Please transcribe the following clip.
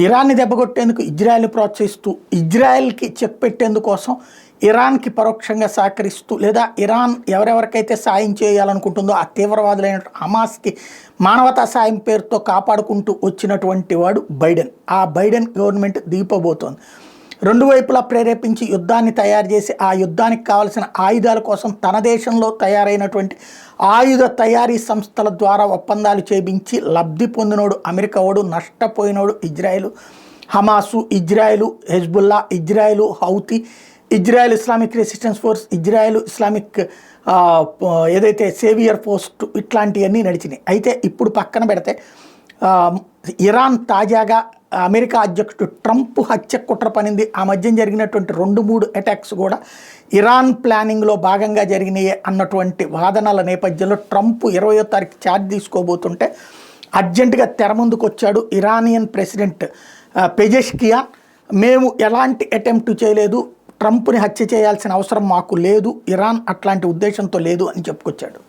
ఇరాన్ని దెబ్బకొట్టేందుకు Israel ప్రోత్సహిస్తూ ఇజ్రాయెల్కి check పెట్టేందుకోసం ఇరాన్కి పరోక్షంగా సహకరిస్తూ లేదా ఇరాన్ ఎవరెవరికైతే సాయం చేయాలనుకుంటుందో ఆ తీవ్రవాదులైన హమాస్కి మానవతా సాయం పేరుతో కాపాడుకుంటూ వచ్చినటువంటి వాడు బైడెన్. ఆ బైడెన్ గవర్నమెంట్ దిగిపోబోతోంది. రెండు వైపులా ప్రేరేపించి యుద్ధాన్ని తయారు చేసి ఆ యుద్ధానికి కావాల్సిన ఆయుధాల కోసం తన దేశంలో తయారైనటువంటి ఆయుధ తయారీ సంస్థల ద్వారా ఒప్పందాలు చేయించి లబ్ధి పొందినోడు అమెరికా వాడు, నష్టపోయినోడు Israel. Hamas, Israel Hezbollah, Israel Houthi, Israel Islamic resistance force, Israel Islamic ఏదైతే సేవియర్ పోస్ట్ ఇట్లాంటివన్నీ నడిచినాయి. అయితే ఇప్పుడు పక్కన పెడితే ఇరాన్ తాజాగా అమెరికా అధ్యక్షుడు ట్రంప్ హత్య కుట్ర పనింది. ఆ మధ్య జరిగినటువంటి 2-3 అటాక్స్ కూడా ఇరాన్ ప్లానింగ్లో భాగంగా జరిగినాయి అన్నటువంటి వాదనల నేపథ్యంలో ట్రంప్ 20వ తారీఖు ఛార్జ్ తీసుకోబోతుంటే అర్జెంటుగా తెర ముందుకు వచ్చాడు ఇరానియన్ ప్రెసిడెంట్ పెజెష్కియాన్. మేము ఎలాంటి అటెంప్ట్ చేయలేదు, ట్రంప్ని హత్య చేయాల్సిన అవసరం మాకు లేదు, ఇరాన్ అట్లాంటి ఉద్దేశంతో లేదు అని చెప్పుకొచ్చాడు.